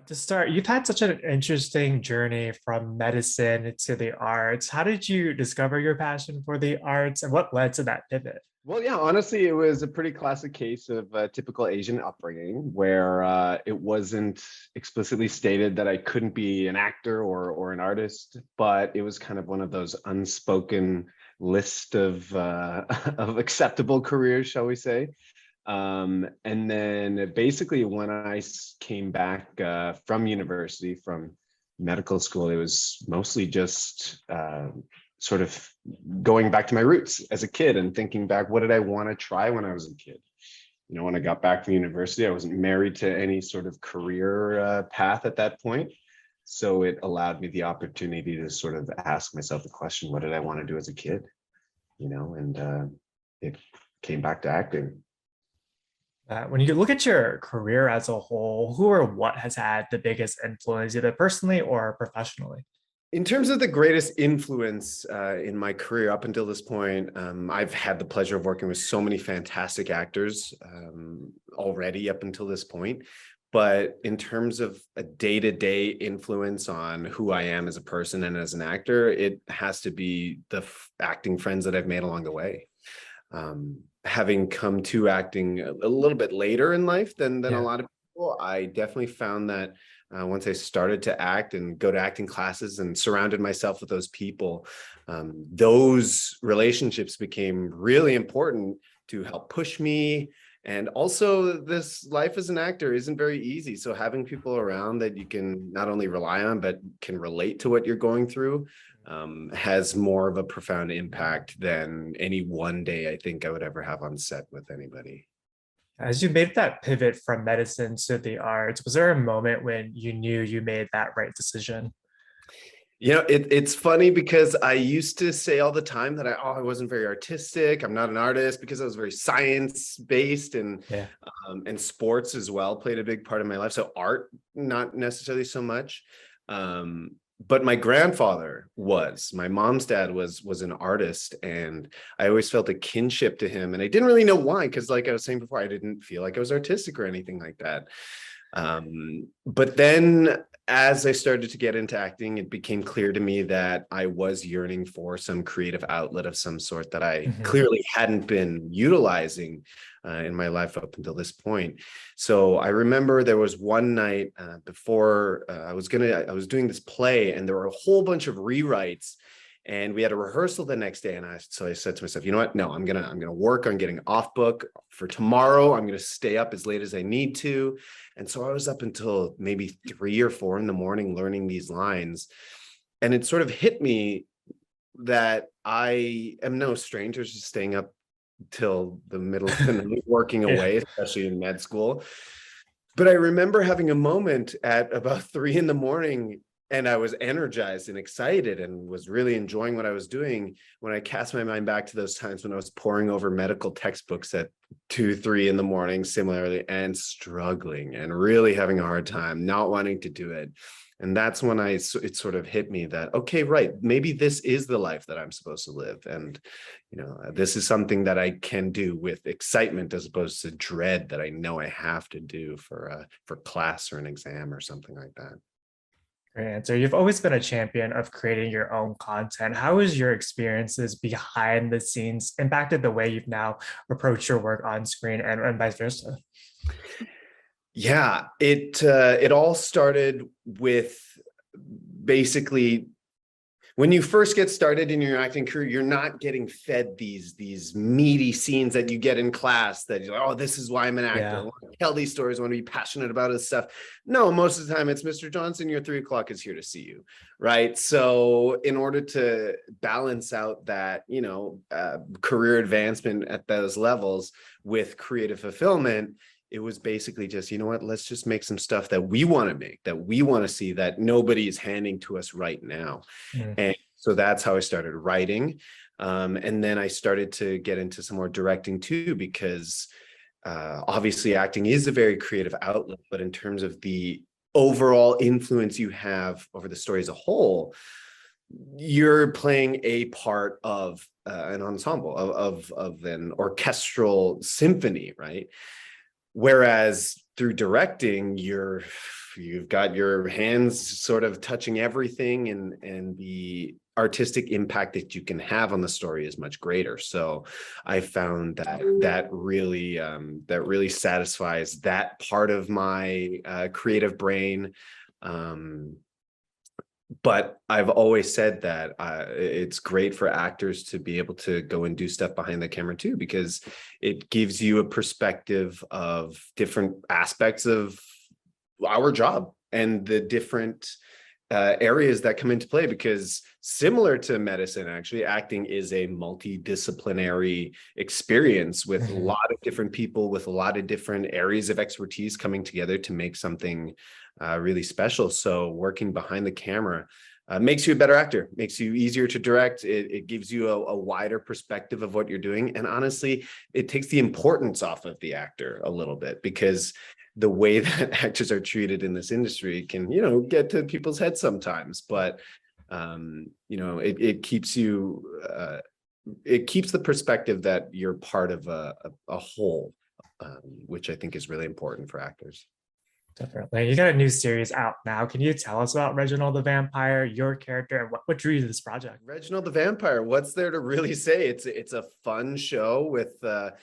To start, you've had such an interesting journey from medicine to the arts. How did you discover your passion for the arts and what led to that pivot? Well, yeah, honestly, it was a pretty classic case of typical Asian upbringing where it wasn't explicitly stated that I couldn't be an actor or an artist, but it was kind of one of those unspoken list of of acceptable careers, shall we say. And then basically when came back from university, from medical school, it was mostly just sort of going back to my roots as a kid and thinking back, what did I want to try when I was a kid? You know, when I got back from university, I wasn't married to any sort of career path at that point. So it allowed me the opportunity to sort of ask myself the question, what did I want to do as a kid? You know, and it came back to acting. When you look at your career as a whole, who or what has had the biggest influence, either personally or professionally? In terms of the greatest influence in my career up until this point, I've had the pleasure of working with so many fantastic actors already up until this point. But in terms of a day-to-day influence on who I am as a person and as an actor, it has to be the acting friends that I've made along the way. Having come to acting a little bit later in life than a Yeah. lot of people, I definitely found that once I started to act and go to acting classes and surrounded myself with those people, those relationships became really important to help push me. And also, this life as an actor isn't very easy. So having people around that you can not only rely on, but can relate to what you're going through has more of a profound impact than any one day I think I would ever have on set with anybody. As you made that pivot from medicine to the arts, was there a moment when you knew you made that right decision? You know, it's funny because I used to say all the time that I wasn't very artistic. I'm not an artist because I was very science based Yeah. and sports as well played a big part of my life. So art, not necessarily so much. But my grandfather was, my mom's dad was an artist, and I always felt a kinship to him. And I didn't really know why, because like I was saying before, I didn't feel like I was artistic or anything like that. But then as I started to get into acting, it became clear to me that I was yearning for some creative outlet of some sort that I Mhm. clearly hadn't been utilizing in my life up until this point. So I remember there was one night before I was doing this play, and there were a whole bunch of rewrites. And we had a rehearsal the next day, and I said to myself, you know what? No, I'm gonna work on getting off book for tomorrow. I'm gonna stay up as late as I need to. And so I was up until maybe 3 or 4 in the morning learning these lines. And it sort of hit me that I am no stranger to staying up till the middle of the night working Yeah. away, especially in med school. But I remember having a moment at about 3 in the morning, and I was energized and excited and was really enjoying what I was doing when I cast my mind back to those times when I was poring over medical textbooks at 2, 3 in the morning, similarly, and struggling and really having a hard time, not wanting to do it. And that's when it sort of hit me that, okay, right, maybe this is the life that I'm supposed to live. And, this is something that I can do with excitement as opposed to dread that I know I have to do for class or an exam or something like that. Great answer. You've always been a champion of creating your own content. How has your experiences behind the scenes impacted the way you've now approached your work on screen and vice versa? Yeah, it all started with basically when you first get started in your acting career, you're not getting fed these meaty scenes that you get in class that you're like, oh, this is why I'm an actor. I Yeah. want to tell these stories. I want to be passionate about this stuff. No, most of the time it's Mr. Johnson, your 3 o'clock is here to see you. Right. So in order to balance out that, career advancement at those levels with creative fulfillment, it was basically just, you know what, let's just make some stuff that we want to make, that we want to see, that nobody is handing to us right now. Mm. And so that's how I started writing. And then I started to get into some more directing too, because obviously acting is a very creative outlet, but in terms of the overall influence you have over the story as a whole, you're playing a part of an ensemble of an orchestral symphony, right? Whereas through directing, you've got your hands sort of touching everything, and the artistic impact that you can have on the story is much greater. So I found that really satisfies that part of my creative brain. But I've always said that it's great for actors to be able to go and do stuff behind the camera too, because it gives you a perspective of different aspects of our job and the different areas that come into play. Because similar to medicine, actually, acting is a multidisciplinary experience with a lot of different people with a lot of different areas of expertise coming together to make something really special. So working behind the camera makes you a better actor, makes you easier to direct. It gives you a wider perspective of what you're doing. And honestly, it takes the importance off of the actor a little bit, because the way that actors are treated in this industry can, get to people's heads sometimes. But, it keeps you, it keeps the perspective that you're part of a whole, which I think is really important for actors. Definitely. You got a new series out now. Can you tell us about Reginald the Vampire, your character, and what drew you to this project? Reginald the Vampire, what's there to really say? It's a fun show with a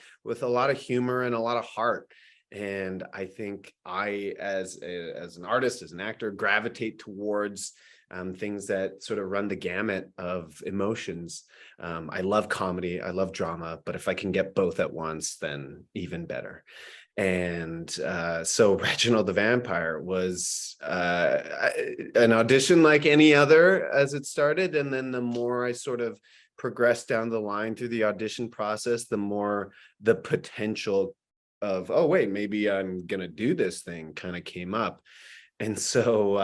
lot of humor and a lot of heart. And I think I, as an artist, as an actor, gravitate towards things that sort of run the gamut of emotions. I love comedy, I love drama, but if I can get both at once, then even better. And so Reginald the Vampire was an audition like any other as it started. And then the more I sort of progressed down the line through the audition process, the more the potential of, oh, wait, maybe I'm going to do this thing kind of came up. And so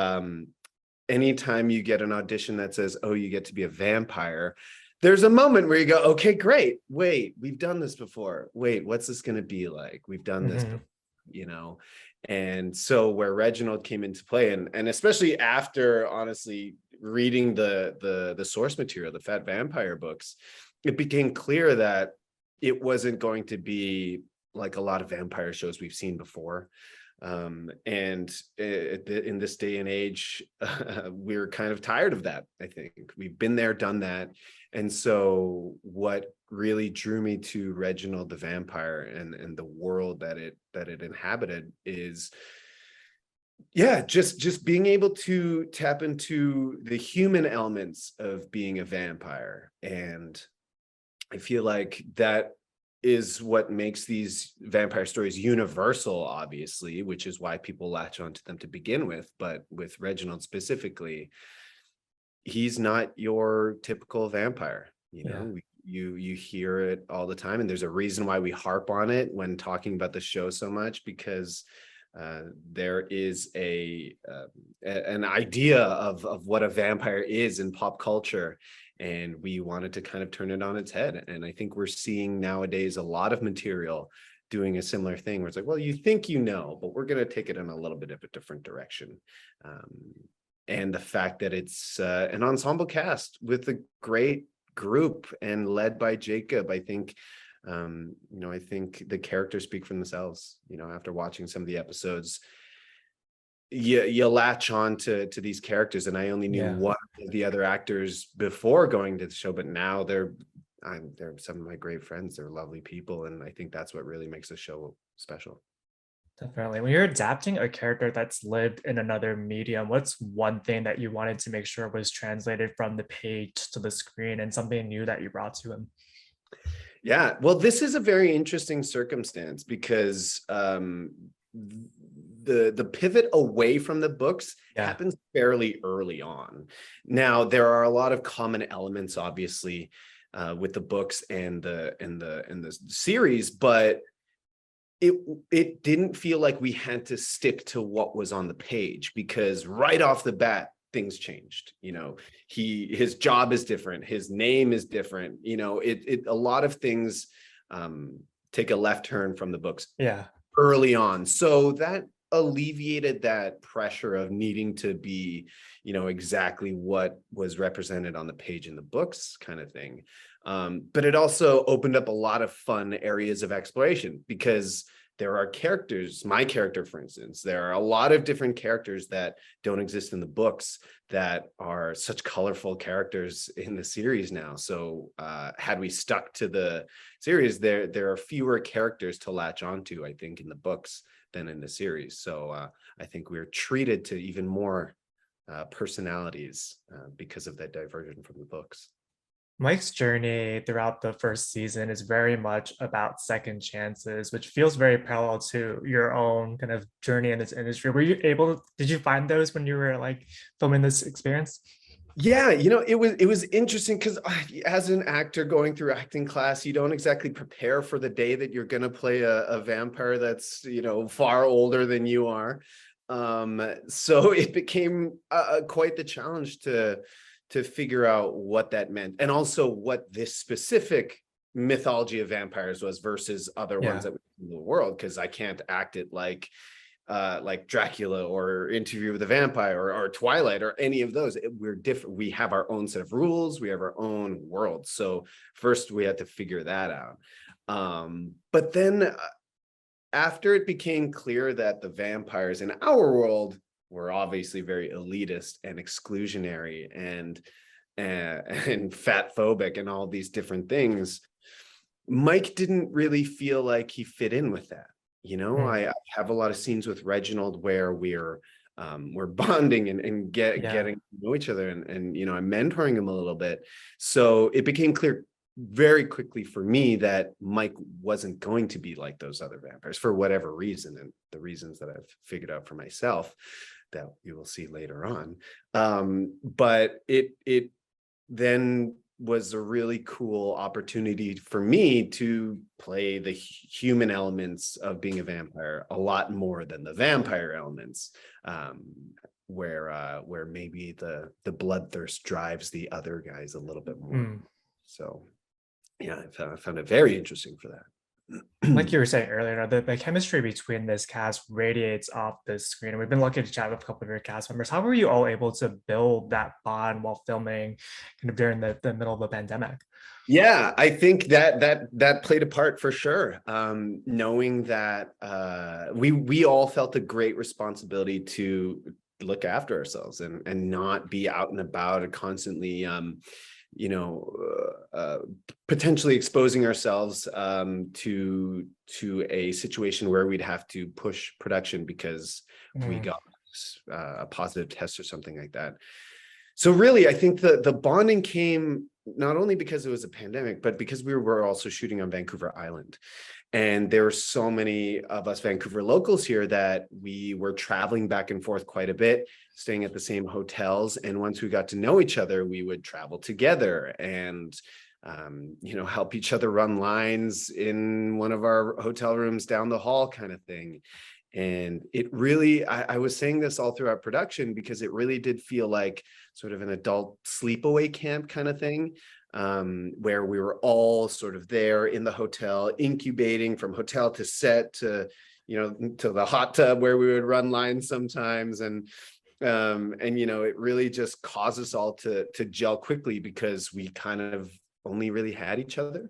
anytime you get an audition that says, oh, you get to be a vampire, there's a moment where you go, okay, great. Wait, we've done this before. Wait, what's this going to be like? We've done this before, And so where Reginald came into play, and especially after, honestly, reading the source material, the Fat Vampire books, it became clear that it wasn't going to be like a lot of vampire shows we've seen before. And in this day and age, we're kind of tired of that. I think we've been there, done that. And so what really drew me to Reginald the Vampire and the world that it inhabited is, just being able to tap into the human elements of being a vampire. And I feel like that is what makes these vampire stories universal, obviously, which is why people latch onto them to begin with. But with Reginald specifically, he's not your typical vampire. You hear it all the time, and there's a reason why we harp on it when talking about the show so much, because there is an idea of what a vampire is in pop culture. And we wanted to kind of turn it on its head. And I think we're seeing nowadays a lot of material doing a similar thing where it's like, well, you think but we're going to take it in a little bit of a different direction. And the fact that it's an ensemble cast with a great group and led by Jacob, I think, I think the characters speak for themselves. After watching some of the episodes, you latch on to these characters. And I only knew one of the other actors before going to the show, but now they're some of my great friends. They're lovely people, and I think that's what really makes the show special. Definitely. When you're adapting a character that's lived in another medium, what's one thing that you wanted to make sure was translated from the page to the screen, and something new that you brought to him? Yeah, well, this is a very interesting circumstance because the pivot away from the books happens fairly early on. Now, there are a lot of common elements, obviously, with the books and the series, but it didn't feel like we had to stick to what was on the page, because right off the bat, things changed. His job is different, his name is different. A lot of things take a left turn from the books early on. So that alleviated that pressure of needing to be, exactly what was represented on the page in the books, kind of thing. But it also opened up a lot of fun areas of exploration, because there are characters, my character, for instance, there are a lot of different characters that don't exist in the books that are such colorful characters in the series now. So had we stuck to the series, there are fewer characters to latch onto, I think, in the books than in the series. So I think we're treated to even more personalities because of that diversion from the books. Mike's journey throughout the first season is very much about second chances, which feels very parallel to your own kind of journey in this industry. Were you able, did you find those when you were like filming this experience? Yeah, you know, it was interesting because as an actor going through acting class, you don't exactly prepare for the day that you're going to play a vampire that's, you know, far older than you are. So it became quite the challenge to figure out what that meant, and also what this specific mythology of vampires was versus other ones Yeah. that we in the world, because I can't act it like Dracula or Interview with a Vampire or Twilight or any of those. We're different. We have our own set of rules. We have our own world. So first we had to figure that out. But then after it became clear that the vampires in our world were obviously very elitist and exclusionary and fat phobic and all these different things, Mike didn't really feel like he fit in with that. You know, I have a lot of scenes with Reginald where we're bonding and getting to know each other, and you know, I'm mentoring him a little bit. So it became clear very quickly for me that Mike wasn't going to be like those other vampires for whatever reason, and the reasons that I've figured out for myself that you will see later on. But it then was a really cool opportunity for me to play the human elements of being a vampire a lot more than the vampire elements, where maybe the bloodthirst drives the other guys a little bit more. So yeah, I found it very interesting for that. Like you were saying earlier, the chemistry between this cast radiates off the screen. And we've been lucky to chat with a couple of your cast members. How were you all able to build that bond while filming kind of during the middle of the pandemic? Yeah, I think that played a part for sure. Knowing that we all felt a great responsibility to look after ourselves and not be out and about and constantly you know, potentially exposing ourselves to a situation where we'd have to push production because we got a positive test or something like that. So really, I think the bonding came not only because it was a pandemic, but because we were also shooting on Vancouver Island. And there were so many of us Vancouver locals here that we were traveling back and forth quite a bit, staying at the same hotels. And once we got to know each other, we would travel together and, you know, help each other run lines in one of our hotel rooms down the hall kind of thing. And it really, I was saying this all throughout production because it really did feel like sort of an adult sleepaway camp kind of thing, where we were all sort of there in the hotel, incubating from hotel to set to, you know, to the hot tub where we would run lines sometimes. And you know, it really just caused us all to gel quickly because we kind of only really had each other.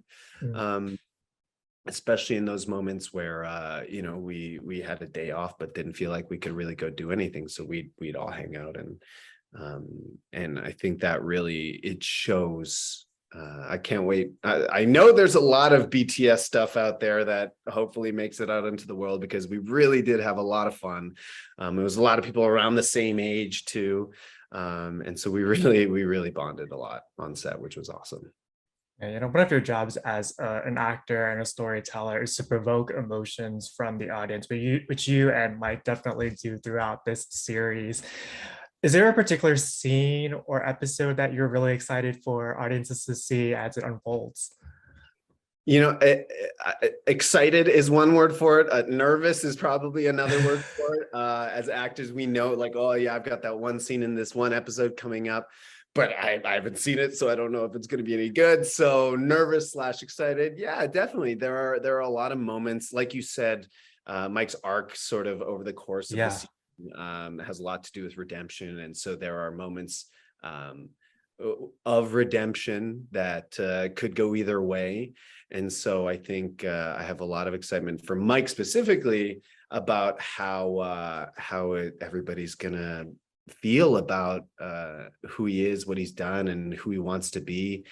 Especially in those moments where you know, we had a day off but didn't feel like we could really go do anything, so we'd all hang out, and I think that really it shows. I can't wait. I know there's a lot of BTS stuff out there that hopefully makes it out into the world, because we really did have a lot of fun. It was a lot of people around the same age too, and so we really bonded a lot on set, which was awesome. Yeah, you know, one of your jobs as an actor and a storyteller is to provoke emotions from the audience, which you and Mike definitely do throughout this series. Is there a particular scene or episode that you're really excited for audiences to see as it unfolds? You know, excited is one word for it. Nervous is probably another word for it. As actors, we know, like, oh yeah, I've got that one scene in this one episode coming up, but I haven't seen it, so I don't know if it's going to be any good. So nervous / excited. Yeah, definitely. There are a lot of moments, like you said, Mike's arc sort of over the course of the season has a lot to do with redemption, and so there are moments of redemption that could go either way. And so I think I have a lot of excitement for Mike specifically about how everybody's gonna feel about who he is, what he's done, and who he wants to be.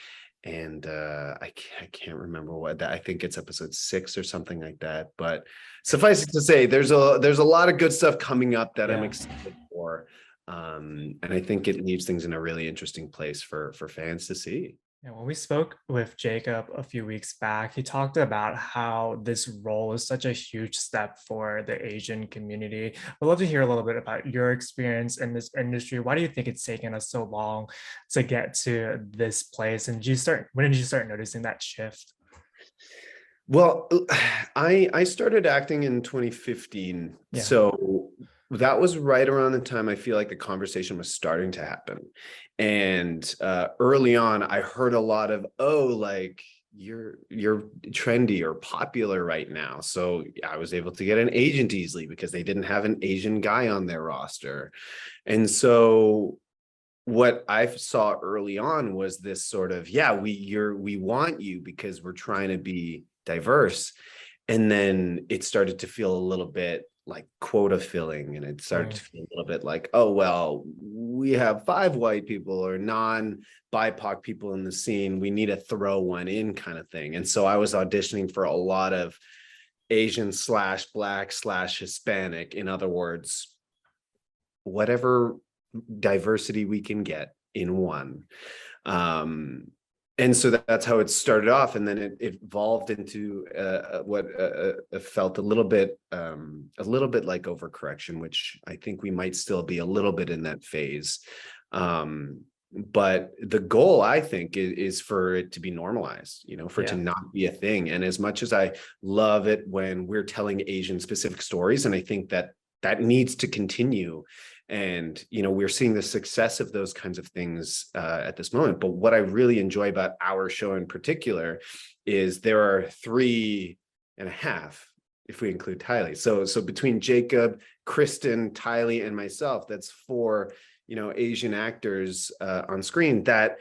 And I can't remember what that, I think it's episode 6 or something like that. But suffice it to say, there's a lot of good stuff coming up that I'm Yeah. excited for. And I think it leaves things in a really interesting place for fans to see. Yeah, when we spoke with Jacob a few weeks back, he talked about how this role is such a huge step for the Asian community. I'd love to hear a little bit about your experience in this industry. Why do you think it's taken us so long to get to this place? And when did you start noticing that shift? Well, I started acting in 2015. Yeah. So that was right around the time I feel like the conversation was starting to happen. And early on, I heard a lot of, oh, like you're trendy or popular right now. So I was able to get an agent easily because they didn't have an Asian guy on their roster. And so what I saw early on was this sort of, yeah, we want you because we're trying to be diverse. And then it started to feel a little bit like quota filling, and it started to feel a little bit like, oh, well, we have 5 white people or non-BIPOC people in the scene, we need to throw one in kind of thing. And so I was auditioning for a lot of Asian slash Black slash Hispanic, in other words, whatever diversity we can get in one. And so that's how it started off, and then it evolved into what felt a little bit like overcorrection, which I think we might still be a little bit in that phase. But the goal, I think, is for it to be normalized, for it to not be a thing. And as much as I love it when we're telling Asian specific stories, and I think that needs to continue. And, we're seeing the success of those kinds of things at this moment. But what I really enjoy about our show in particular is there are 3.5, if we include Tylee. So between Jacob, Kristen, Tylee, and myself, that's 4, Asian actors on screen that,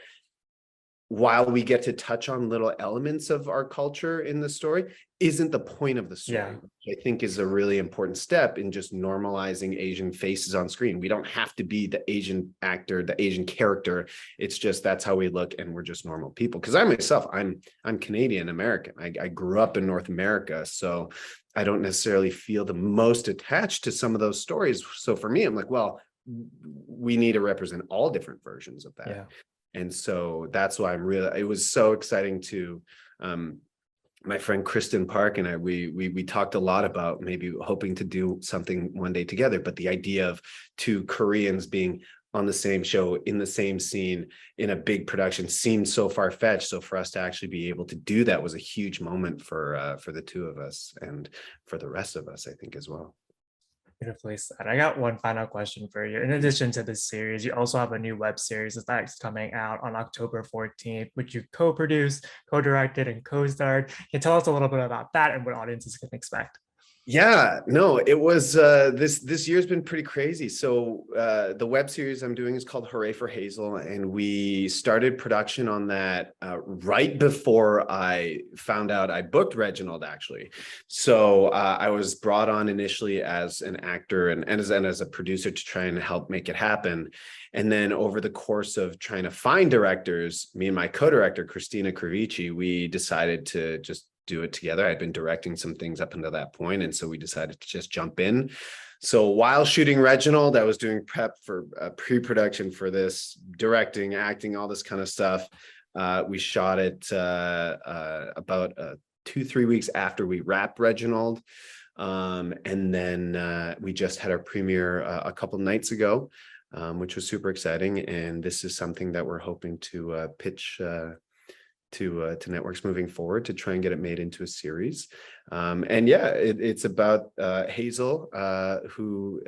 while we get to touch on little elements of our culture in the story, isn't the point of the story, which I think is a really important step in just normalizing Asian faces on screen. We don't have to be the Asian actor, the Asian character. It's just, that's how we look, and we're just normal people. Because I myself, I'm Canadian American. I grew up in North America, so I don't necessarily feel the most attached to some of those stories. So for me, I'm like, well, we need to represent all different versions of that. Yeah. And so that's why it was so exciting to, my friend Kristen Park and I, we talked a lot about maybe hoping to do something one day together, but the idea of 2 Koreans being on the same show, in the same scene, in a big production seemed so far-fetched. So for us to actually be able to do that was a huge moment for the 2 of us, and for the rest of us, I think, as well. Beautifully said. I got one final question for you. In addition to this series, you also have a new web series that's coming out on October 14th, which you co-produced, co-directed, and co-starred. Can you tell us a little bit about that and what audiences can expect? Yeah, no, it was this year's been pretty crazy. So the web series I'm doing is called Hooray for Hazel, and we started production on that right before I found out I booked Reginald, actually. So I was brought on initially as an actor and as a producer to try and help make it happen. And then over the course of trying to find directors, me and my co-director, Christina Kravici, we decided to just do it together. I'd been directing some things up until that point, and so we decided to just jump in. So while shooting Reginald, I was doing prep for pre-production for this, directing, acting, all this kind of stuff. We shot it about 2-3 weeks after we wrapped Reginald, and then we just had our premiere a couple nights ago, which was super exciting. And this is something that we're hoping to pitch to networks moving forward, to try and get it made into a series. And yeah, it's about Hazel, who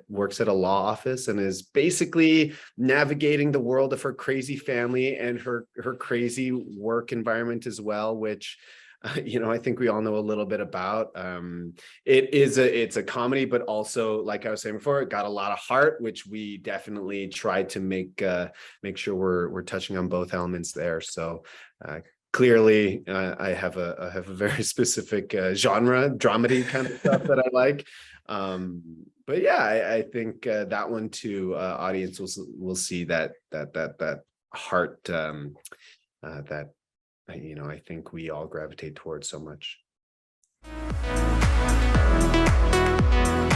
works at a law office and is basically navigating the world of her crazy family and her crazy work environment as well, which I think we all know a little bit about. It's a comedy, but also, like I was saying before, it got a lot of heart, which we definitely tried to make sure we're touching on both elements there. So clearly, I have a very specific genre, dramedy kind of stuff that I like. But yeah, I think that one too, audience will see that heart that I think we all gravitate towards so much.